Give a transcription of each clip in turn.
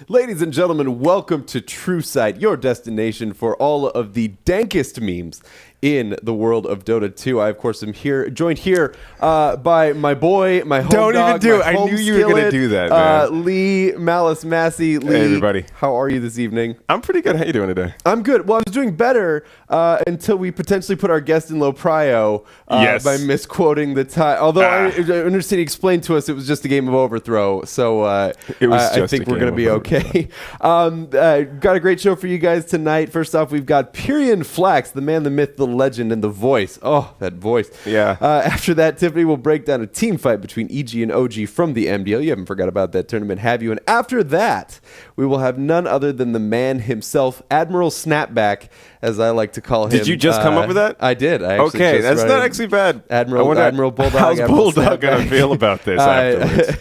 Ladies and gentlemen, welcome to TrueSight, your destination for all of the dankest memes in the world of Dota 2. I, of course, am joined here by my boy, my home Don't dog, even do my it. I home knew you were going to skillet, do that, man. Lee Malice Massey. Lee, hey, everybody. How are you this evening? I'm pretty good. How you doing today? I'm good. Well, I was doing better until we potentially put our guest in low prio by misquoting the time. Although I understand he explained to us it was just a game of overthrow. So I think we're going to be okay. Got a great show for you guys tonight. First off, we've got PyrionFlax, the man, the myth, the legend, and the voice. Oh, that voice. Yeah. After that, Tiffany will break down a team fight between EG and OG from the MDL. You haven't forgot about that tournament, have you? And after that, we will have none other than the man himself, Admiral Snapback, as I like to call him. Did you just come up with that? I did. Okay, that's not actually bad. Admiral Bulldog. How's Admiral Bulldog going to feel about this afterwards?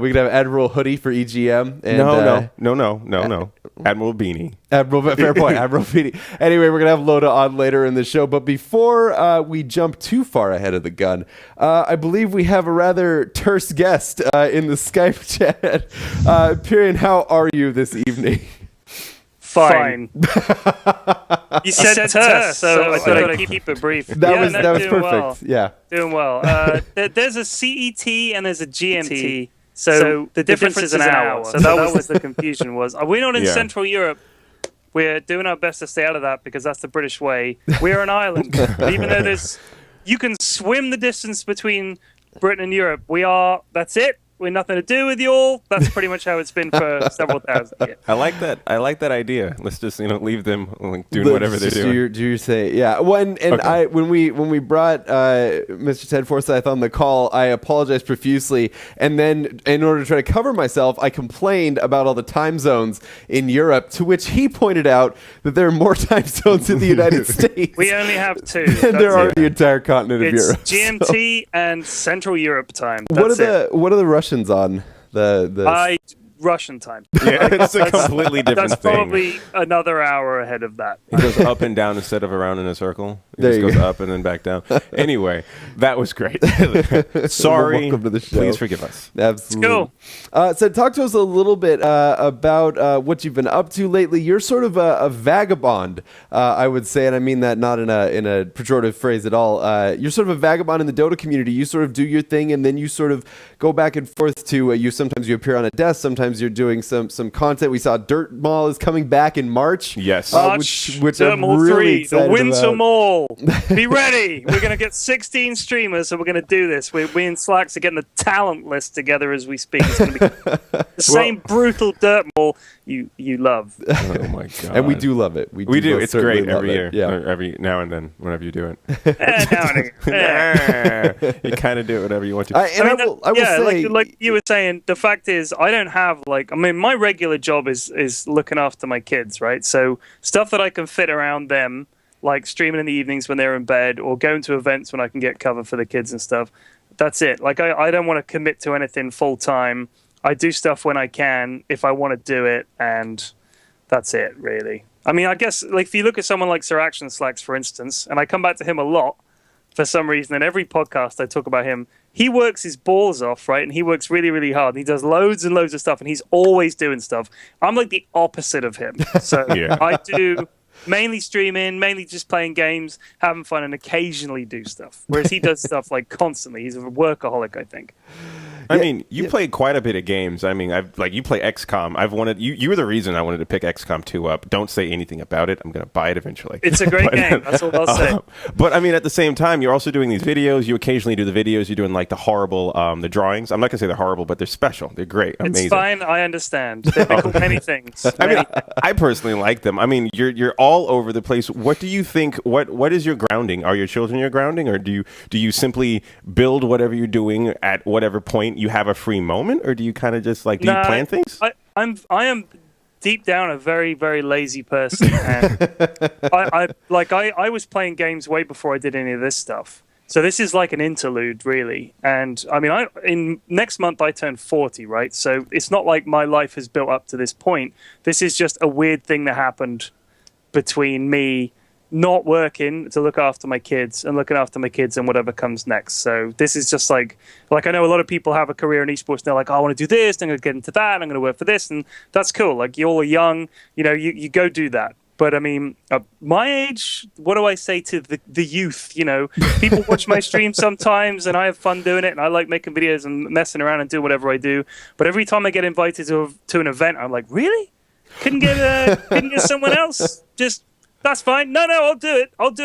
We could have Admiral Hoodie for EGM. And, No. Admiral Beanie. Fair point. Admiral Beanie. Anyway, we're going to have Loda on later in the show. But before we jump too far ahead of the gun, I believe we have a rather terse guest in the Skype chat. Pyrion, how are you this evening? Fine. You said terse, so I thought I'd keep it brief. That was perfect. Well. Yeah. Doing well. There's a CET and there's a GMT. So the difference is an hour. So that was the confusion was. We're not in Central Europe. We're doing our best to stay out of that because that's the British way. We're an island. But even though you can swim the distance between Britain and Europe, that's it. We're nothing to do with you all. That's pretty much how it's been for several thousand years. I like that. I like that idea. Let's just leave them doing whatever they're doing. Do you say yeah? When we brought Mr. Ted Forsyth on the call, I apologized profusely, and then in order to try to cover myself, I complained about all the time zones in Europe. To which he pointed out that there are more time zones in the United States. We only have two. And there are the entire continent of Europe. It's GMT and Central Europe time. What are the Russians on the Russian time? Yeah, it's a completely different That's thing. Probably another hour ahead of that. It goes up and down instead of around in a circle. It just goes up and then back down. Anyway, that was great. Sorry. Welcome to the show. Please forgive us. Absolutely. Cool. So talk to us a little bit about what you've been up to lately. You're sort of a vagabond, I would say, and I mean that not in a pejorative phrase at all. You're sort of a vagabond in the Dota community. You sort of do your thing, and then you sort of go back and forth to sometimes you appear on a desk, sometimes you're doing some content. We saw Dirt Mall is coming back in March. Yes. Which Dirt I'm Mall really 3, excited the Winter about. Mall. Be ready. We're going to get 16 streamers, so we're going to do this. We in Slacks are getting the talent list together as we speak. It's going to be the same brutal Dirt Mall you love. Oh, my God. And we do love it. We do. It's great every year. Yeah. Or every now and then, whenever you do it. Now and again. You kind of do it whenever you want to. I will say, like you were saying, the fact is, I don't have my regular job is looking after my kids, right? So stuff that I can fit around them, like streaming in the evenings when they're in bed, or going to events when I can get cover for the kids and stuff. That's it. Like I don't want to commit to anything full time. I do stuff when I can, if I want to do it, and that's it, really. I mean, I guess if you look at someone like Sir Action Slacks, for instance, and I come back to him a lot for some reason, in every podcast I talk about him, he works his balls off, right? And he works really, really hard. And he does loads and loads of stuff, and he's always doing stuff. I'm like the opposite of him. So I do mainly streaming, mainly just playing games, having fun, and occasionally do stuff. Whereas he does stuff constantly. He's a workaholic, I think. I mean, you played quite a bit of games. I mean, you play XCOM. You were the reason I wanted to pick XCOM 2 up. Don't say anything about it. I'm going to buy it eventually. It's a great game. That's all I'll say. But I mean, at the same time, you're also doing these videos. You occasionally do the videos. You're doing the horrible, the drawings. I'm not going to say they're horrible, but they're special. They're great. Amazing. It's fine. I understand. They're called many things. I mean, I personally like them. I mean, you're all over the place. What do you think? What is your grounding? Are your children your grounding, or do you simply build whatever you're doing at whatever point you have a free moment, or do you kind of just do you plan things? I am deep down a very, very lazy person, and I was playing games way before I did any of this stuff. So this is like an interlude, really. And I mean, in next month I turn 40, right? So it's not like my life has built up to this point. This is just a weird thing that happened between me not working to look after my kids and looking after my kids and whatever comes next. So this is just like I know a lot of people have a career in esports and they're like, oh, I want to do this, I'm going to get into that, I'm going to work for this, and that's cool. Like, you all are young, you go do that. But I mean, my age, what do I say to the youth? People watch my streams sometimes and I have fun doing it and I like making videos and messing around and doing whatever I do. But every time I get invited to an event, I'm like, really? Couldn't get someone else? Just, that's fine. No, I'll do it. But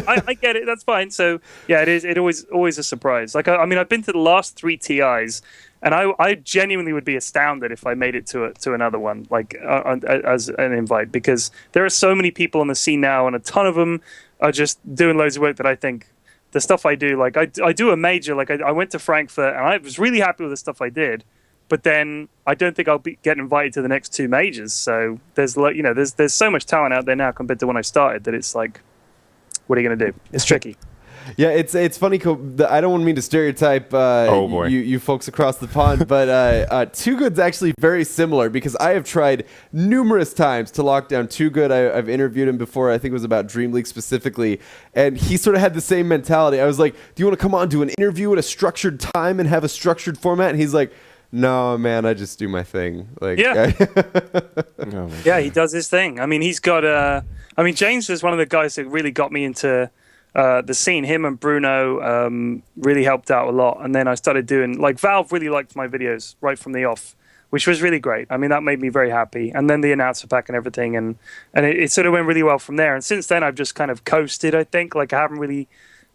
I get it. That's fine. So yeah, it always a surprise. Like, I mean, I've been to the last 3 TIs. And I genuinely would be astounded if I made it to another one, like as an invite, because there are so many people on the scene now, and a ton of them are just doing loads of work that I think the stuff I do, like I do a major, like I went to Frankfurt, and I was really happy with the stuff I did, but then I don't think I'll get invited to the next 2 majors. So there's there's so much talent out there now compared to when I started that it's like, what are you going to do? It's tricky. Yeah, it's funny. I don't want me to stereotype you folks across the pond, but Too Good's actually very similar, because I have tried numerous times to lock down Too Good. I've interviewed him before. I think it was about Dream League specifically, and he sort of had the same mentality. I was like, do you want to come on, do an interview at a structured time and have a structured format? And he's like, no, man, I just do my thing. Like, yeah. Yeah, he does his thing. I mean, he's got James was one of the guys that really got me into the scene. Him and Bruno really helped out a lot. And then I started doing, like, Valve really liked my videos right from the off, which was really great. I mean, that made me very happy. And then the announcer pack and everything, and it sort of went really well from there. And since then, I've just kind of coasted, I think. Like, I haven't really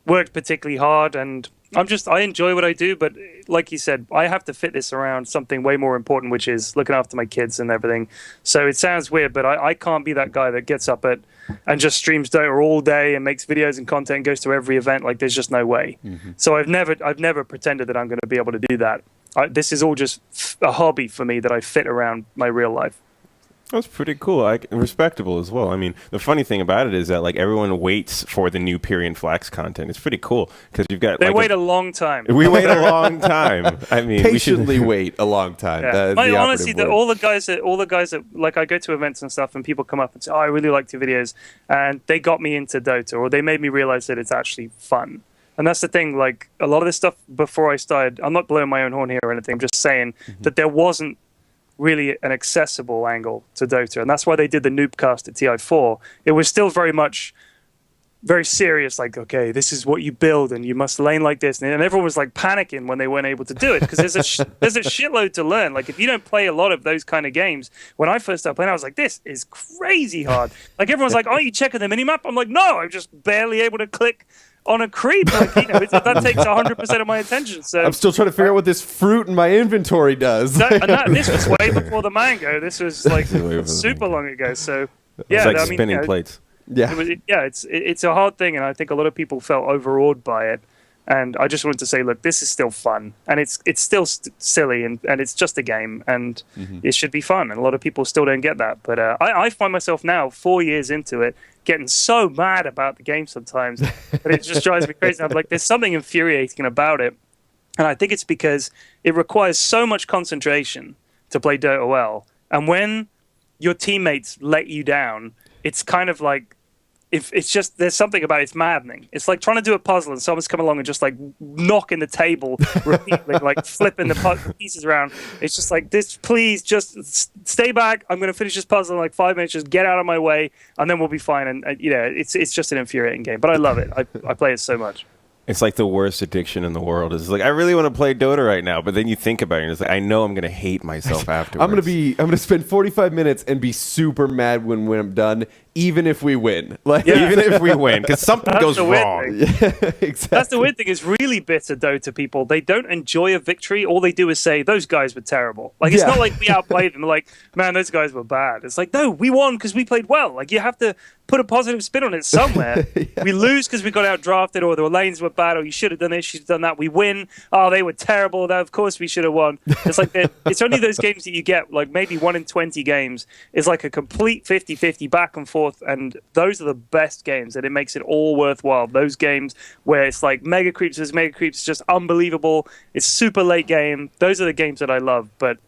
worked particularly hard, and I enjoy what I do, but like you said, I have to fit this around something way more important, which is looking after my kids and everything. So it sounds weird, but I can't be that guy that gets up and just streams Dota all day and makes videos and content and goes to every event. Like, there's just no way. Mm-hmm. So I've never pretended that I'm going to be able to do that. This is all just a hobby for me that I fit around my real life. That's pretty cool. Respectable as well. I mean, the funny thing about it is that, like, everyone waits for the new PyrionFlax content. It's pretty cool because you've got. They wait a long time. We wait a long time. I mean, patiently wait a long time. Yeah. Honestly, all the guys that like, I go to events and stuff, and people come up and say, "Oh, I really liked your videos," and they got me into Dota, or they made me realize that it's actually fun. And that's the thing. Like, a lot of this stuff before I started, I'm not blowing my own horn here or anything. I'm just saying that there wasn't really an accessible angle to Dota, and that's why they did the Noobcast at TI4. It was still very serious, like, okay, this is what you build and you must lane like this, and everyone was like panicking when they weren't able to do it, because there's a shitload to learn. Like, if you don't play a lot of those kind of games, when I first started playing, I was like, this is crazy hard. Like, everyone's like, oh, you checking the minimap? I'm like, no, I'm just barely able to click on a creep. Like, that takes 100% of my attention. So I'm still trying to figure out what this fruit in my inventory does. This was way before the mango. This was like super long ago. So yeah, it's like spinning plates. Yeah, it's a hard thing, and I think a lot of people felt overawed by it. And I just wanted to say, look, this is still fun, and it's still silly, and it's just a game, and it should be fun. And a lot of people still don't get that. But I find myself now, 4 years into it, getting so mad about the game sometimes that it just drives me crazy. I'm like, there's something infuriating about it, and I think it's because it requires so much concentration to play Dota well. And when your teammates let you down, it's kind of like, if it's just, there's something about it, it's maddening. It's like trying to do a puzzle and someone's come along and just like knocking the table repeatedly, like flipping the pieces around. It's just like, this, please just stay back. I'm going to finish this puzzle in like 5 minutes. Just get out of my way, and then we'll be fine. And it's just an infuriating game, but I love it. I play it so much. It's like the worst addiction in the world. It's like, I really want to play Dota right now, but then you think about it, and it's like, I know I'm going to hate myself afterwards. I'm going to spend 45 minutes and be super mad when I'm done, even if we win. Even if we win, because something goes wrong. Yeah, exactly. That's the weird thing. Is really bitter Dota people. They don't enjoy a victory. All they do is say, those guys were terrible. Like, it's not like we outplayed them. Like, man, those guys were bad. It's like, no, we won because we played well. Like, you have to put a positive spin on it somewhere. We lose because we got outdrafted, or the lanes were bad, or you should have done this, you should have done that. We win. Oh, they were terrible. Of course we should have won. It's like, it's only those games that you get, like maybe 1 in 20 games is like a complete 50-50 back and forth, and those are the best games, and it makes it all worthwhile. Those games where it's like mega creeps, just unbelievable. It's super late game. Those are the games that I love. But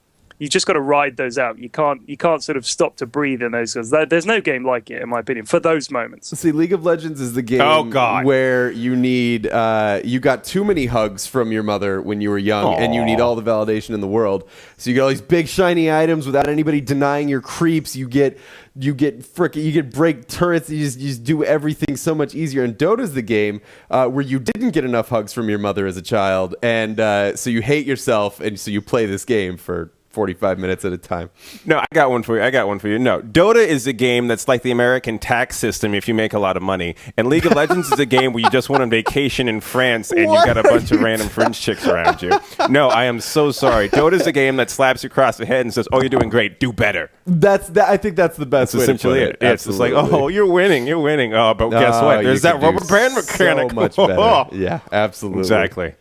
you just got to ride those out. You can't sort of stop to breathe in those, because there's no game like it, in my opinion, for those moments. See, League of Legends is the game where you need you got too many hugs from your mother when you were young, and you need all the validation in the world. So you get all these big shiny items without anybody denying your creeps. You get break turrets. You just do everything so much easier. And Dota's the game where you didn't get enough hugs from your mother as a child, and so you hate yourself, and so you play this game for 45 minutes at a time. No, I got one for you. No, Dota is a game that's like the American tax system if you make a lot of money. And League of Legends is a game where you just went on vacation in France and you got a bunch of random French chicks around you. No, I am so sorry. Dota is a game that slaps you across the head and says, "Oh, you're doing great. Do better." I think that's the best way to put it. It's just like, "Oh, you're winning. Oh, but guess what? There's that rubber band mechanic." So much better. Yeah, absolutely. Exactly.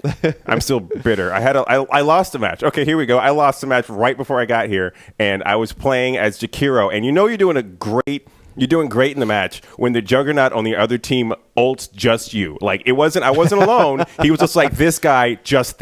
I'm still bitter. I lost a match. Okay, here we go. I lost a match right before I got here, and I was playing as Jakiro, and you're doing great in the match when the Juggernaut on the other team ults just you. Like, I wasn't alone. He was just like, this guy, this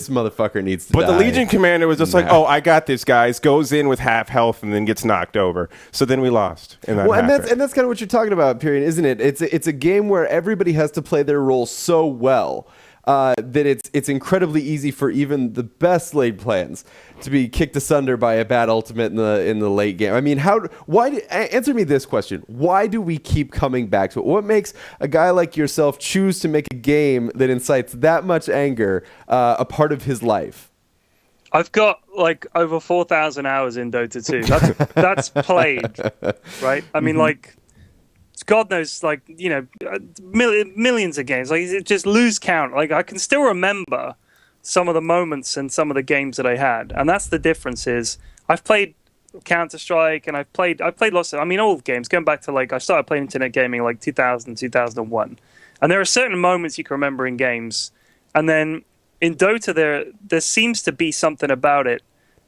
motherfucker needs to die. But the Legion commander was just like, "Oh, I got this, guys." Goes in with half health and then gets knocked over. So then we lost. And that's kind of what you're talking about, Pyrion, isn't it? It's a game where everybody has to play their role so well that it's incredibly easy for even the best laid plans to be kicked asunder by a bad ultimate in the late game. I mean, answer me this question: why do we keep coming back to it? What makes a guy like yourself choose to make a game that incites that much anger a part of his life? I've got like over 4,000 hours in Dota 2. That's played, right? I mean, like, God knows, like, millions of games. Like, it just lose count. Like, I can still remember some of the moments and some of the games that I had, and that's the difference. Is I've played Counter-Strike, and I've played lots of, old games, going back to, like, I started playing internet gaming like 2000, 2001, and there are certain moments you can remember in games, and then in Dota there seems to be something about it,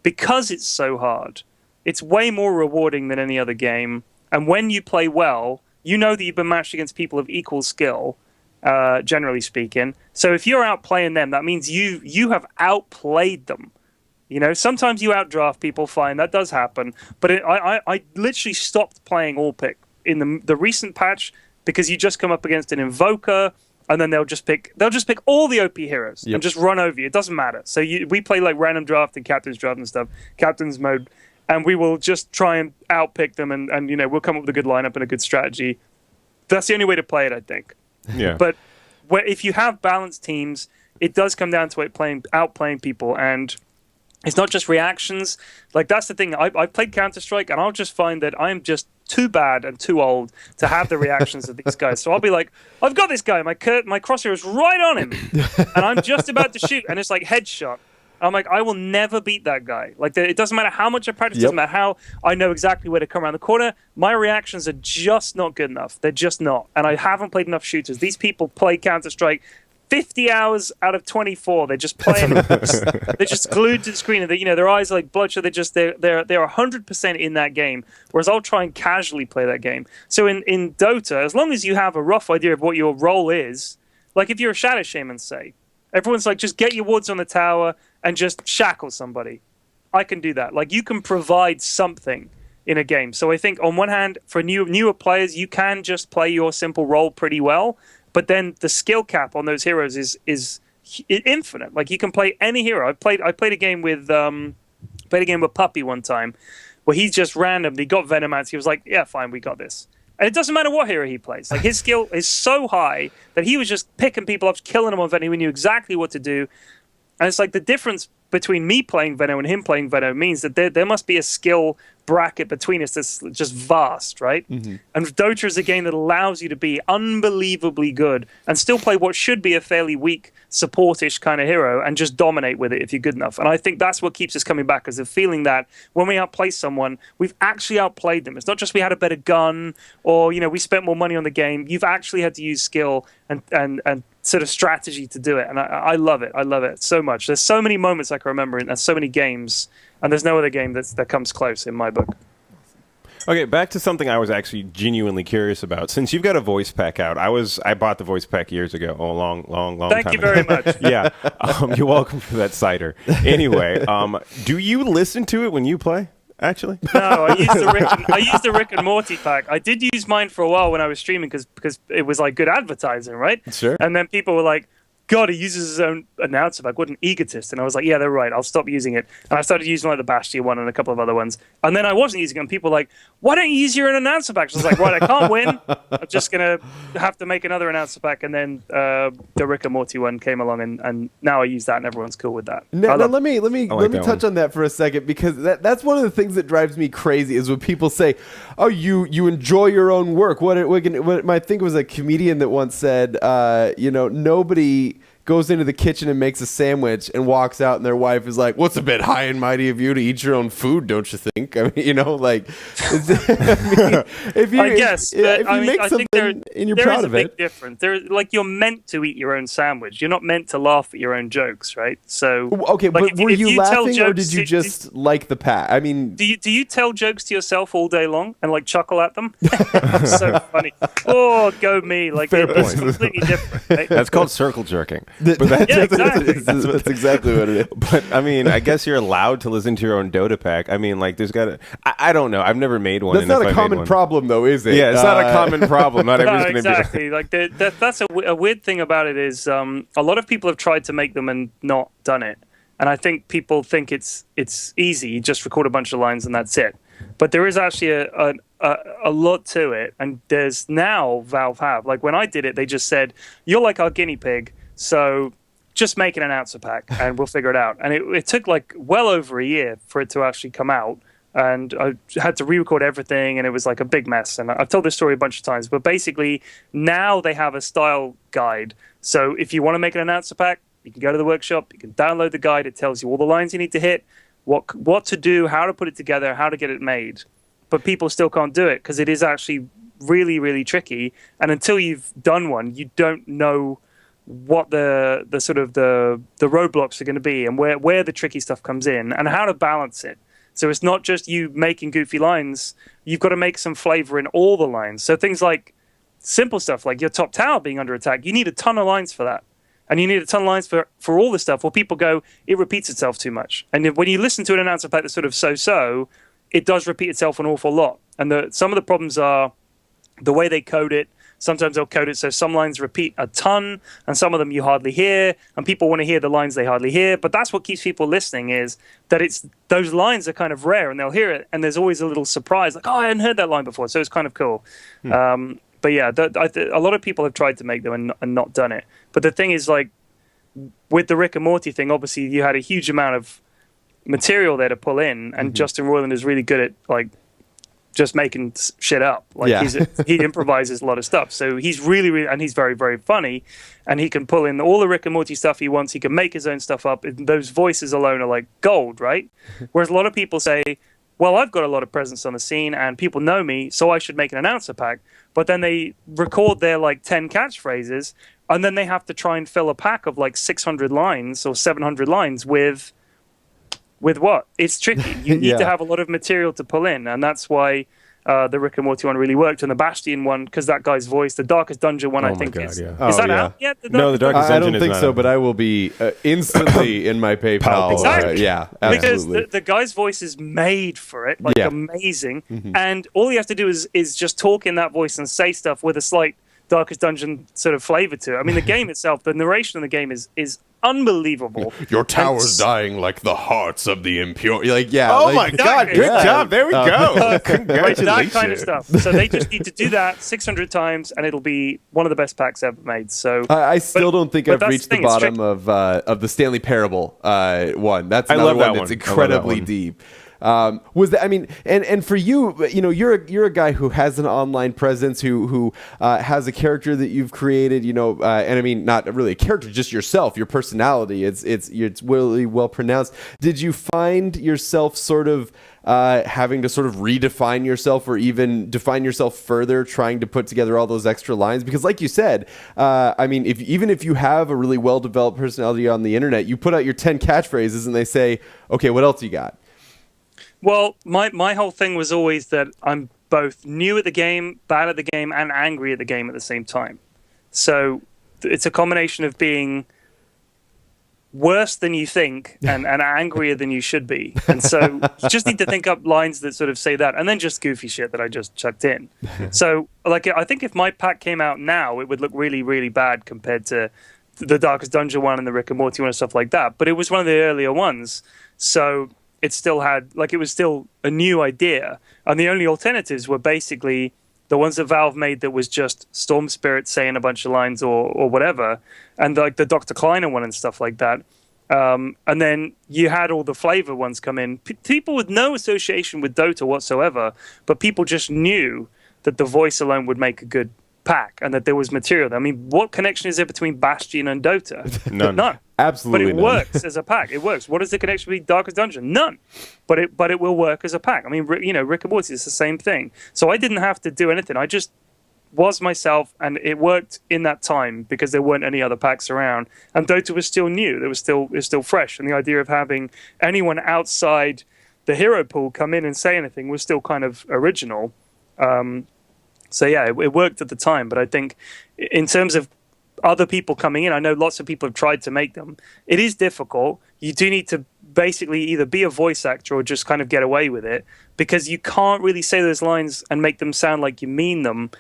because it's so hard. It's way more rewarding than any other game, and when you play well, you know that you've been matched against people of equal skill, generally speaking. So if you're outplaying them, that means you have outplayed them. Sometimes you outdraft people, fine, that does happen. But I literally stopped playing all pick in the recent patch, because you just come up against an Invoker, and then they'll just pick all the OP heroes and just run over you. It doesn't matter. So we play like random draft and captain's draft and stuff, captain's mode. And we will just try and outpick them, and we'll come up with a good lineup and a good strategy. That's the only way to play it, I think. Yeah. But if you have balanced teams, it does come down to outplaying people, and it's not just reactions. Like, that's the thing. I've played Counter-Strike, and I'll just find that I'm just too bad and too old to have the reactions of these guys. So I'll be like, I've got this guy, my crosshair is right on him, and I'm just about to shoot, and it's like headshot. I'm like, I will never beat that guy. Like, it doesn't matter how much I practice, doesn't matter how I know exactly where to come around the corner. My reactions are just not good enough. They're just not. And I haven't played enough shooters. These people play Counter-Strike 50 hours out of 24. They're just playing. They're just glued to the screen. And their eyes are like bloodshot. They're 100% in that game. Whereas I'll try and casually play that game. So in Dota, as long as you have a rough idea of what your role is, like if you're a Shadow Shaman, say, everyone's like, just get your wards on the tower and just shackle somebody. I can do that. Like, you can provide something in a game. So I think on one hand, for newer players, you can just play your simple role pretty well, but then the skill cap on those heroes is infinite. Like, you can play any hero. I played a game with Puppy one time, where he just randomly got Venomance. He was like, yeah, fine, we got this. And it doesn't matter what hero he plays. Like, his skill is so high that he was just picking people up, killing them on Venom. He knew exactly what to do. And it's like the difference between me playing Venom and him playing Venom means that there must be a skill bracket between us that's just vast, right? Mm-hmm. And Dota is a game that allows you to be unbelievably good and still play what should be a fairly weak, supportish kind of hero and just dominate with it if you're good enough. And I think that's what keeps us coming back, is the feeling that when we outplay someone, we've actually outplayed them. It's not just we had a better gun or, we spent more money on the game. You've actually had to use skill and sort of strategy to do it. And I love it. I love it so much. There's so many moments I can remember, and so many games, and there's no other game that comes close in my book. Okay, back to something I was actually genuinely curious about. Since you've got a voice pack out, I bought the voice pack years ago, a long time Thank you ago. very much. Yeah, you're welcome for that cider. Anyway, do you listen to it when you play? Actually, No, I used the Rick and Morty pack. I did use mine for a while when I was streaming because it was like good advertising, right? Sure. And then people were like, God, he uses his own announcer pack. What an egotist. And I was like, yeah, they're right. I'll stop using it. And I started using like the Bastion one and a couple of other ones. And then I wasn't using it. And people were like, why don't you use your own announcer pack? So I was like, right, I can't win. I'm just going to have to make another announcer pack. And then the Rick and Morty one came along, and now I use that, and everyone's cool with that. Now, let me that touch on that for a second, because that's one of the things that drives me crazy is when people say, "Oh, you enjoy your own work." What I think it was a comedian that once said, nobody goes into the kitchen and makes a sandwich and walks out, and their wife is like, "What's a bit high and mighty of you to eat your own food, don't you think?" I mean, if you make something and you're proud of it, there is a big difference. You're meant to eat your own sandwich. You're not meant to laugh at your own jokes, right? So okay, like, but were you laughing, jokes, or did you just like the pack? I mean, do you tell jokes to yourself all day long and like chuckle at them? So funny. Oh, go me! Like it's completely different. Right? That's called circle jerking. Exactly. That's exactly what it is. But I mean, I guess you're allowed to listen to your own Dota pack. I mean, like, there's got to. I don't know. I've never made one. That's not a common problem, though, is it? Yeah, it's not a common problem. Not everyone's going to be like that's a weird thing about it is a lot of people have tried to make them and not done it, and I think people think it's easy. You just record a bunch of lines and that's it. But there is actually a lot to it, and there's now Valve have, like, when I did it, they just said, "You're like our guinea pig. So just make an announcer pack and we'll figure it out." And it took like well over a year for it to actually come out. And I had to re-record everything, and it was like a big mess. And I've told this story a bunch of times. But basically, now they have a style guide. So if you want to make an announcer pack, you can go to the workshop, you can download the guide. It tells you all the lines you need to hit, what to do, how to put it together, how to get it made. But people still can't do it because it is actually really, really tricky. And until you've done one, you don't know what the sort of the roadblocks are going to be, and where the tricky stuff comes in, and how to balance it. So it's not just you making goofy lines. You've got to make some flavor in all the lines. So things like simple stuff like your top tower being under attack, you need a ton of lines for that. And you need a ton of lines for all the stuff where people go, it repeats itself too much. And when you listen to an announcer pack that's sort of so-so, it does repeat itself an awful lot. And some of the problems are the way they code it. Sometimes they'll code it so some lines repeat a ton, and some of them you hardly hear, and people want to hear the lines they hardly hear. But that's what keeps people listening, is that those lines are kind of rare, and they'll hear it, and there's always a little surprise, like, oh, I hadn't heard that line before, so it's kind of cool. But yeah, a lot of people have tried to make them and not done it. But the thing is, like, with the Rick and Morty thing, obviously you had a huge amount of material there to pull in, and Justin Roiland is really good at, like, just making shit up. Like, he improvises a lot of stuff. So he's really, and he's very, very funny, and he can pull in all the Rick and Morty stuff he wants. He can make his own stuff up. And those voices alone are like gold, right? Whereas a lot of people say, well, I've got a lot of presence on the scene and people know me, so I should make an announcer pack. But then they record their like 10 catchphrases, and then they have to try and fill a pack of like 600 lines or 700 lines with what? It's tricky. You need to have a lot of material to pull in, and that's why the Rick and Morty one really worked, and the Bastion one, because that guy's voice, the Darkest Dungeon one, I think is that out yet? No, the Darkest Dungeon I don't think so, but I will be instantly in my PayPal. Exactly. Yeah, absolutely. Because the guy's voice is made for it, like amazing, and all you have to do is just talk in that voice and say stuff with a slight Darkest Dungeon sort of flavor to it. I mean, the game itself, the narration in the game is unbelievable. Your tower's dying like the hearts of the impure. Like, my God, good job. There we go. Congratulations. That kind of stuff. So they just need to do that 600 times, and it'll be one of the best packs ever made. So I still don't think I've reached the bottom of the Stanley Parable one. That's another one that's incredibly deep. Was that, I mean, and for you, you're a guy who has an online presence, who has a character that you've created, and I mean, not really a character, just yourself, your personality. It's really well pronounced. Did you find yourself sort of having to sort of redefine yourself, or even define yourself further, trying to put together all those extra lines? Because like you said, I mean, even if you have a really well-developed personality on the internet, you put out your 10 catchphrases and they say, okay, what else you got? Well, my whole thing was always that I'm both new at the game, bad at the game, and angry at the game at the same time. So it's a combination of being worse than you think and angrier than you should be. And so you just need to think up lines that sort of say that, and then just goofy shit that I just chucked in. So like, I think if my pack came out now, it would look really, really bad compared to the Darkest Dungeon one and the Rick and Morty one and stuff like that. But it was one of the earlier ones. So it still had, like, it was still a new idea. And the only alternatives were basically the ones that Valve made that was just Storm Spirit saying a bunch of lines or whatever, and like the Dr. Kleiner one and stuff like that. And then you had all the flavor ones come in. People with no association with Dota whatsoever, but people just knew that the voice alone would make a good pack and that there was material. I mean, what connection is there between Bastion and Dota? None. Absolutely but it works as a pack. It works. What is the connection between Darkest Dungeon? None. But it will work as a pack. I mean, you know, Rick and Morty is the same thing. So I didn't have to do anything. I just was myself, and it worked in that time because there weren't any other packs around. And Dota was still new. It was still fresh. And the idea of having anyone outside the hero pool come in and say anything was still kind of original. So yeah, it worked at the time. But I think in terms of other people coming in, I know lots of people have tried to make them. It is difficult. You do need to basically either be a voice actor or just kind of get away with it, because you can't really say those lines and make them sound like you mean them.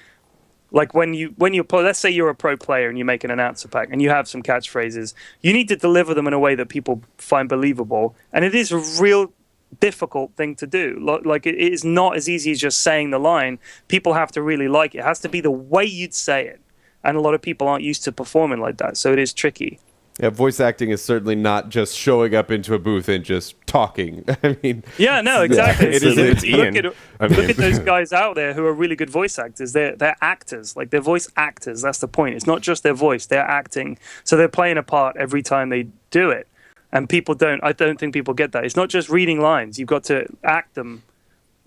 Like when you play, let's say you're a pro player and you make an announcer pack and you have some catchphrases, you need to deliver them in a way that people find believable. And it is a real difficult thing to do. Like, it is not as easy as just saying the line. People have to really like it. It has to be the way you'd say it. And a lot of people aren't used to performing like that. So it is tricky. Yeah, voice acting is certainly not just showing up into a booth and just talking. I mean, yeah, no, exactly. It's Ian. Look at those guys out there who are really good voice actors. They're actors. Like, they're voice actors. That's the point. It's not just their voice. They're acting. So they're playing a part every time they do it. And I don't think people get that. It's not just reading lines. You've got to act them.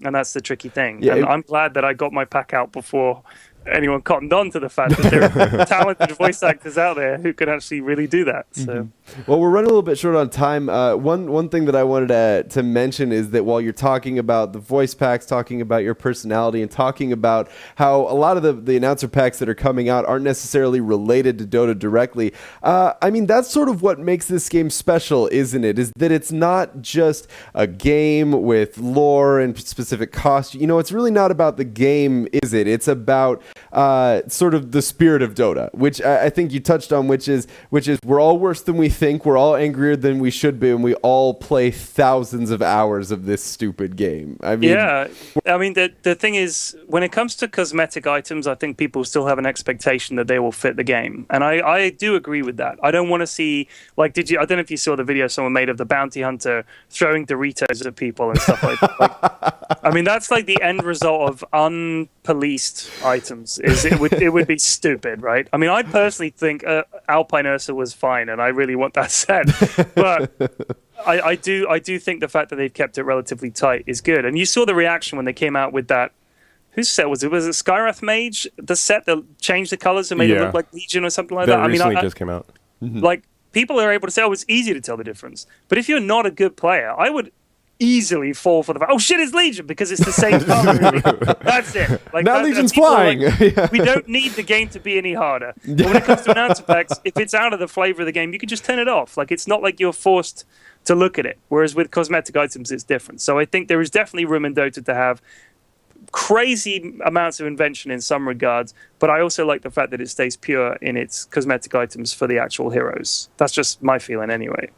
And that's the tricky thing. Yeah, and I'm glad that I got my pack out before anyone cottoned on to the fact that there are talented voice actors out there who can actually really do that. So, well, we're running a little bit short on time. One thing that I wanted to mention is that while you're talking about the voice packs, talking about your personality, and talking about how a lot of the announcer packs that are coming out aren't necessarily related to Dota directly, I mean, that's sort of what makes this game special, isn't it? Is that it's not just a game with lore and specific costume. You know, it's really not about the game, is it? It's about sort of the spirit of Dota, which I think you touched on, which is we're all worse than we think, we're all angrier than we should be, and we all play thousands of hours of this stupid game. I mean, yeah, I mean, the thing is, when it comes to cosmetic items, I think people still have an expectation that they will fit the game, and I do agree with that. I don't want to see, like, I don't know if you saw the video someone made of the bounty hunter throwing Doritos at people and stuff like that. Like, I mean, that's like the end result of unpoliced items. It would be stupid, right? I mean, I personally think Alpine Ursa was fine, and I really want that set. But I do think the fact that they've kept it relatively tight is good. And you saw the reaction when they came out with that. Whose set was it? Was it Skywrath Mage? The set that changed the colors and made it look like Legion or something like that? That recently just came out. Like, people are able to say, "Oh, it's easy to tell the difference." But if you're not a good player, I would easily fall for the fact, oh shit, it's Legion, because it's the same color. That's it. Like, now Legion's flying. Like, we don't need the game to be any harder. But when it comes to announcer packs, if it's out of the flavor of the game, you can just turn it off. Like, it's not like you're forced to look at it. Whereas with cosmetic items, it's different. So I think there is definitely room in Dota to have crazy amounts of invention in some regards, but I also like the fact that it stays pure in its cosmetic items for the actual heroes. That's just my feeling anyway.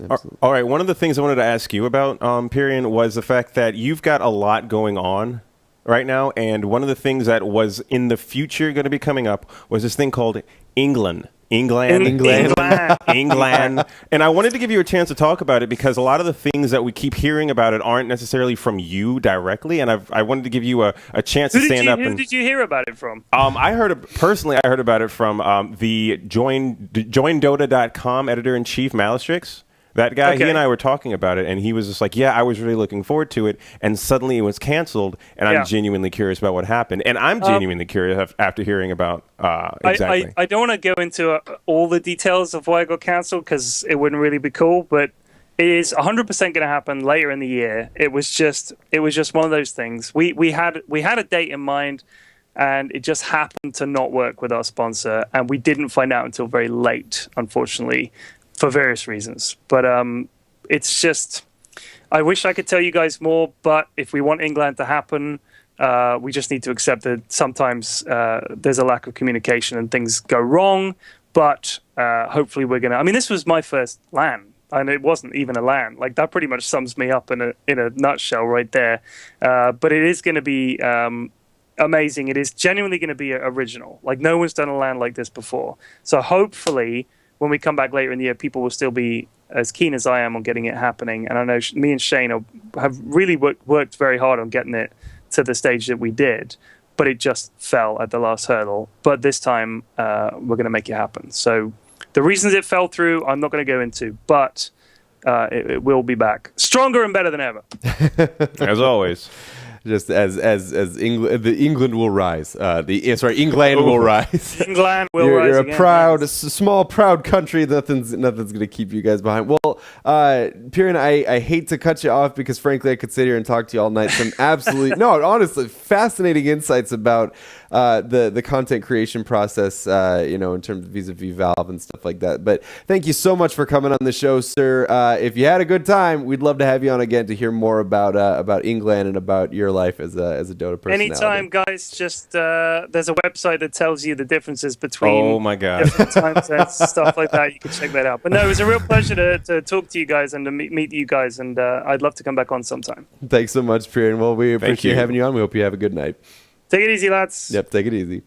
Absolutely. All right. One of the things I wanted to ask you about, Pyrion, was the fact that you've got a lot going on right now, and one of the things that was in the future going to be coming up was this thing called England. And I wanted to give you a chance to talk about it, because a lot of the things that we keep hearing about it aren't necessarily from you directly, and I wanted to give you a chance to stand up. Who did you hear about it from? I heard about it from the joindota.com editor-in-chief, Malastrix. That guy, okay. He and I were talking about it, and he was just like, yeah, I was really looking forward to it, and suddenly it was canceled, and I'm genuinely curious about what happened. And I'm genuinely curious after hearing about exactly. I don't want to go into all the details of why it got canceled, because it wouldn't really be cool, but It is 100% going to happen later in the year. It was just one of those things. We had a date in mind, and it just happened to not work with our sponsor, and we didn't find out until very late, unfortunately, for various reasons. But it's just, I wish I could tell you guys more, but if we want England to happen, we just need to accept that sometimes there's a lack of communication and things go wrong. But hopefully we're going to... I mean, this was my first LAN, and it wasn't even a LAN. Like, that pretty much sums me up in a nutshell right there. But it is going to be amazing. It is genuinely going to be original. Like, no one's done a LAN like this before. So hopefully, when we come back later in the year, people will still be as keen as I am on getting it happening. And I know me and Shane have really worked very hard on getting it to the stage that we did. But it just fell at the last hurdle. But this time, we're going to make it happen. So the reasons it fell through, I'm not going to go into, but it will be back, stronger and better than ever. As always. Just as England will rise. England will rise. England will rise. You're again, a proud, yes. small, proud country. Nothing's going to keep you guys behind. Well, Pyrion, I hate to cut you off because frankly, I could sit here and talk to you all night. Some absolutely honestly, fascinating insights about the content creation process. In terms of vis-a-vis Valve and stuff like that. But thank you so much for coming on the show, sir. If you had a good time, we'd love to have you on again to hear more about England and about your life as a Dota personality. Anytime, guys. Just there's a website that tells you the differences between Oh my God. different time sets, stuff like that. You can check that out. But no, it was a real pleasure to talk to you guys and to meet you guys. And I'd love to come back on sometime. Thanks so much, Pyrion. Well, we appreciate you. having you on. We hope you have a good night. Take it easy, lads. Yep, take it easy.